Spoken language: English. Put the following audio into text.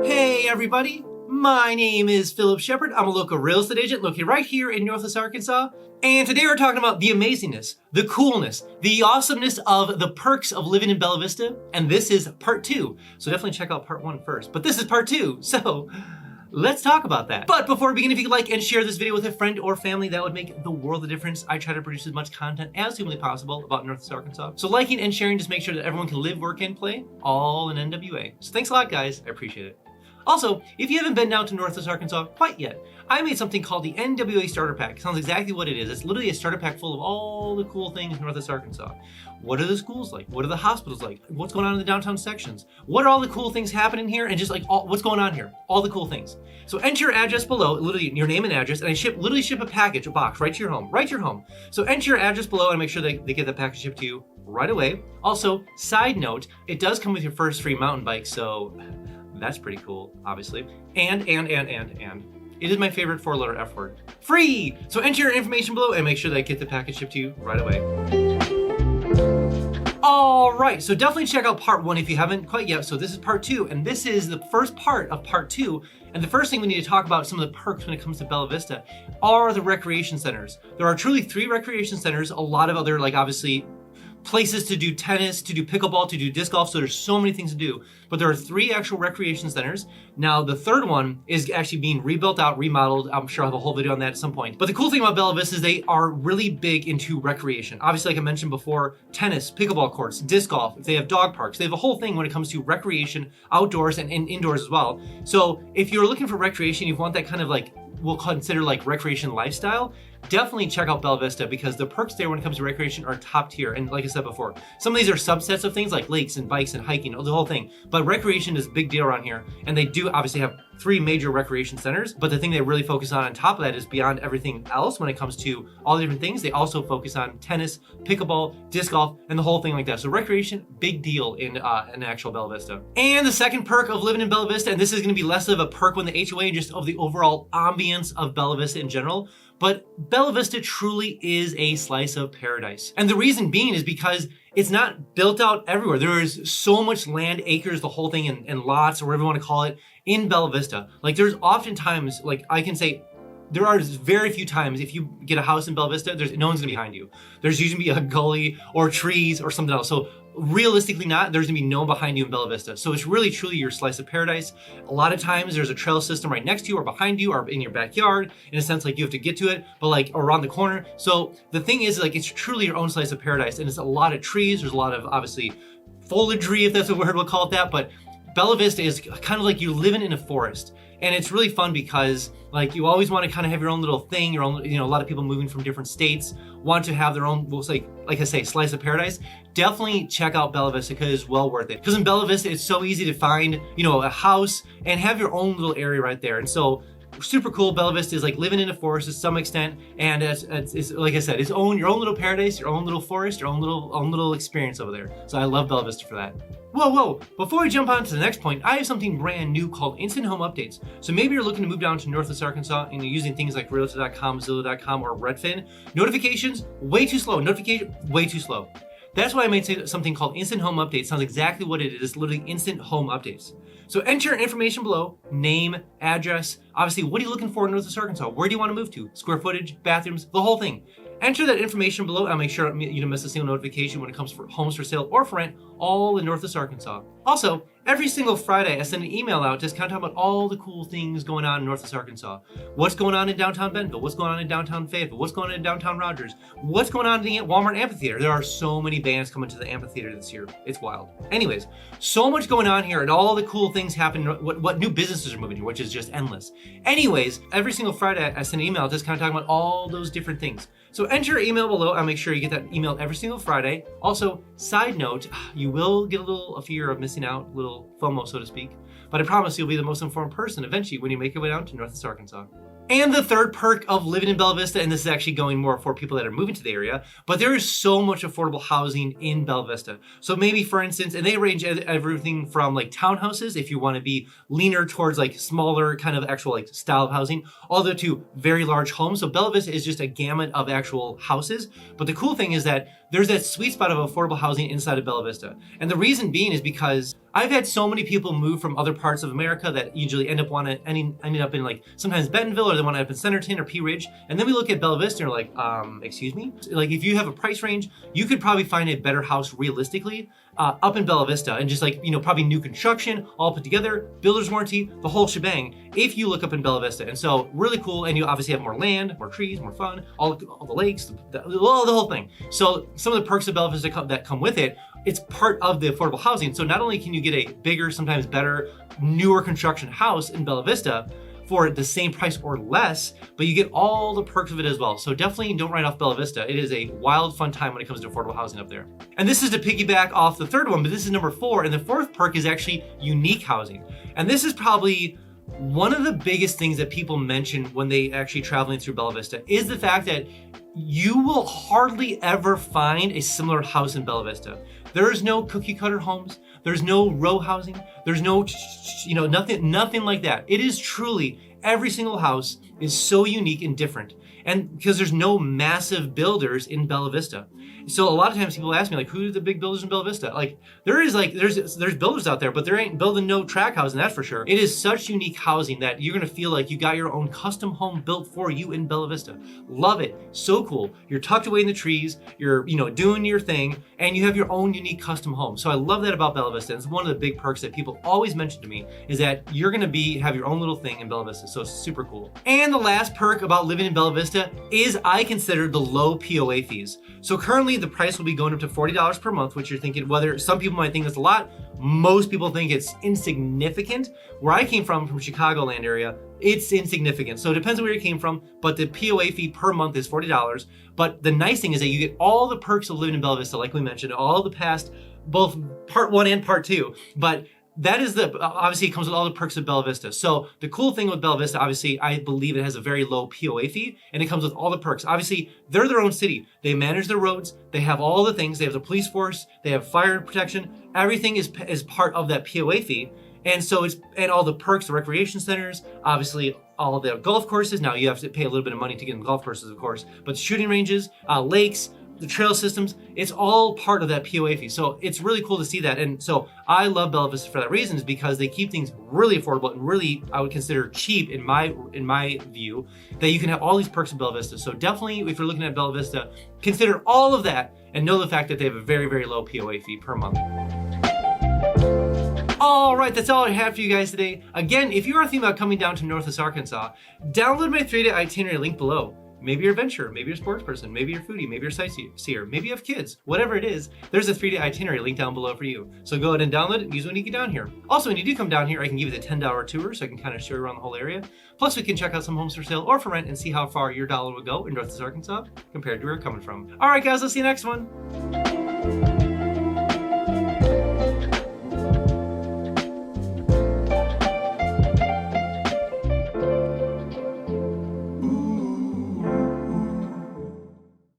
Hey everybody, my name is Phillip Shepard. I'm a local real estate agent located right here in Northwest Arkansas. And today we're talking about the amazingness, the coolness, the awesomeness of the perks of living in Bella Vista. And this is part 2. So definitely check out part 1 first. But this is part 2. So let's talk about that. But before we begin, if you could like and share this video with a friend or family, that would make the world of difference. I try to produce as much content as humanly possible about Northwest Arkansas. So liking and sharing just make sure that everyone can live, work, and play all in NWA. So thanks a lot, guys. I appreciate it. Also, if you haven't been down to Northwest Arkansas quite yet, I made something called the NWA Starter Pack. Sounds exactly what it is. It's literally a starter pack full of all the cool things in Northwest Arkansas. What are the schools like? What are the hospitals like? What's going on in the downtown sections? What are all the cool things happening here? And just like what's going on here? All the cool things. So enter your address below, literally your name and address, and I literally ship a package, a box, right to your home, right to your home. So enter your address below and make sure they get the package shipped to you right away. Also, side note, it does come with your first free mountain bike, so that's pretty cool, obviously. And. It is my favorite 4-letter F word. Free! So enter your information below and make sure that I get the package shipped to you right away. All right, so definitely check out part 1 if you haven't quite yet. So this is part 2, and this is the first part of part 2. And the first thing we need to talk about, some of the perks when it comes to Bella Vista, are the recreation centers. There are truly 3 recreation centers, a lot of other, like obviously, places to do tennis, to do pickleball, to do disc golf, so there's so many things to do. But there are 3 actual recreation centers. Now, the third one is actually being rebuilt out, remodeled. I'm sure I'll have a whole video on that at some point. But the cool thing about Bella Vista is they are really big into recreation. Obviously, like I mentioned before, tennis, pickleball courts, disc golf, if they have dog parks, they have a whole thing when it comes to recreation, outdoors and indoors as well. So if you're looking for recreation, you want that kind of like, we'll consider like recreation lifestyle, definitely check out Bella Vista because the perks there when it comes to recreation are top tier. And like I said before, some of these are subsets of things like lakes and bikes and hiking, the whole thing. But recreation is a big deal around here. And they do obviously have 3 major recreation centers. But the thing they really focus on top of that is beyond everything else when it comes to all the different things, they also focus on tennis, pickleball, disc golf, and the whole thing like that. So recreation, big deal in actual Bella Vista. And the second perk of living in Bella Vista, and this is gonna be less of a perk when the HOA and just of the overall ambience of Bella Vista in general, but Bella Vista truly is a slice of paradise. And the reason being is because it's not built out everywhere. There is so much land, acres, the whole thing, and lots, or whatever you want to call it, in Bella Vista. Like there's oftentimes, like I can say, there are very few times if you get a house in Bella Vista, no one's gonna be behind you. There's usually gonna be a gully or trees or something else. So realistically there's gonna be no one behind you in Bella Vista. So it's really truly your slice of paradise. A lot of times there's a trail system right next to you or behind you or in your backyard, in a sense like you have to get to it, but like around the corner. So the thing is like it's truly your own slice of paradise, and it's a lot of trees, there's a lot of obviously foliagery, if that's a word we'll call it that, but Bella Vista is kind of like you're living in a forest. And it's really fun because like you always want to kind of have your own little thing, your own, a lot of people moving from different states want to have their own, we'll say, like I say, slice of paradise. Definitely check out Bella Vista because it's well worth it. Because in Bella Vista, it's so easy to find, a house and have your own little area right there. And so super cool. Bella Vista is like living in a forest to some extent, and it's like I said, it's your own little paradise, your own little forest, your own little experience over there. So I love Bella Vista for that. Whoa, before we jump on to the next point, I have something brand new called Instant Home Updates. So maybe you're looking to move down to Northwest Arkansas and you're using things like Realtor.com, Zillow.com, or Redfin. Notifications, way too slow. That's why I made something called Instant Home Updates. Sounds exactly what it is, literally instant home updates. So enter information below, name, address, obviously what are you looking for in Northwest Arkansas? Where do you want to move to? Square footage, bathrooms, the whole thing. Enter that information below. I'll make sure you don't miss a single notification when it comes for homes for sale or for rent, all in Northwest Arkansas. Also, every single Friday, I send an email out just kind of talking about all the cool things going on in Northwest Arkansas. What's going on in downtown Bentonville? What's going on in downtown Fayetteville? What's going on in downtown Rogers? What's going on in the Walmart Amphitheater? There are so many bands coming to the amphitheater this year. It's wild. Anyways, so much going on here and all the cool things happen, what new businesses are moving here, which is just endless. Anyways, every single Friday, I send an email just kind of talking about all those different things. So enter your email below. I'll make sure you get that email every single Friday. Also, side note, you will get a fear of missing out, a little FOMO, so to speak. But I promise you'll be the most informed person eventually when you make your way down to Northwest Arkansas. And the third perk of living in Bella Vista, and this is actually going more for people that are moving to the area, but there is so much affordable housing in Bella Vista. So maybe, for instance, and they range everything from like townhouses, if you want to be leaner towards like smaller kind of actual like style of housing, all the way to very large homes. So Bella Vista is just a gamut of actual houses. But the cool thing is that there's that sweet spot of affordable housing inside of Bella Vista. And the reason being is because I've had so many people move from other parts of America that usually ended up in like sometimes Bentonville, or they want to end up in Centerton or Pea Ridge. And then we look at Bella Vista and we're like, excuse me? Like if you have a price range, you could probably find a better house realistically up in Bella Vista, and just like, probably new construction, all put together, builder's warranty, the whole shebang, if you look up in Bella Vista. And so really cool. And you obviously have more land, more trees, more fun, all the lakes, the whole thing. So some of the perks of Bella Vista that come with it, it's part of the affordable housing. So not only can you get a bigger, sometimes better, newer construction house in Bella Vista for the same price or less, but you get all the perks of it as well. So definitely don't write off Bella Vista. It is a wild, fun time when it comes to affordable housing up there. And this is to piggyback off the third one, but this is number 4. And the 4th perk is actually unique housing. And this is probably one of the biggest things that people mention when they actually traveling through Bella Vista, is the fact that you will hardly ever find a similar house in Bella Vista. There is no cookie cutter homes. There's no row housing. There's no, nothing like that. It is truly, every single house is so unique and different. And because there's no massive builders in Bella Vista. So a lot of times people ask me, like, who are the big builders in Bella Vista? Like, there's builders out there, but there ain't building no track housing, that's for sure. It is such unique housing that you're gonna feel like you got your own custom home built for you in Bella Vista. Love it, so cool. You're tucked away in the trees, you're doing your thing, and you have your own unique custom home. So I love that about Bella Vista. It's one of the big perks that people always mention to me, is that you're gonna have your own little thing in Bella Vista. So super cool. And the last perk about living in Bella Vista is, I consider, the low POA fees. So currently the price will be going up to $40 per month, which you're thinking, whether some people might think that's a lot, most people think it's insignificant. Where I came from Chicagoland area, it's insignificant. So it depends on where you came from, but the POA fee per month is $40. But the nice thing is that you get all the perks of living in Bella Vista, like we mentioned, all the past, both part 1 and part 2. But that is obviously it comes with all the perks of Bella Vista. So the cool thing with Bella Vista, obviously, I believe it has a very low POA fee, and it comes with all the perks. Obviously, they're their own city. They manage their roads. They have all the things. They have the police force. They have fire protection. Everything is part of that POA fee. And so and all the perks, the recreation centers, obviously all the golf courses. Now you have to pay a little bit of money to get in golf courses, of course, but shooting ranges, lakes, the trail systems, it's all part of that POA fee. So it's really cool to see that. And so I love Bella Vista for that reason, is because they keep things really affordable and really, I would consider, cheap in my view, that you can have all these perks of Bella Vista. So definitely, if you're looking at Bella Vista, consider all of that and know the fact that they have a very, very low POA fee per month. All right, that's all I have for you guys today. Again, if you are thinking about coming down to Northwest Arkansas, download my 3-day itinerary link below. Maybe you're a adventurer, maybe you're a sports person, maybe you're a foodie, maybe you're a sightseer, maybe you have kids, whatever it is, there's a 3-day itinerary link down below for you. So go ahead and download it and use it when you get down here. Also, when you do come down here, I can give you the $10 tour, so I can kind of show you around the whole area. Plus, we can check out some homes for sale or for rent and see how far your dollar would go in Northwest Arkansas compared to where you're coming from. All right, guys, let's see you next one.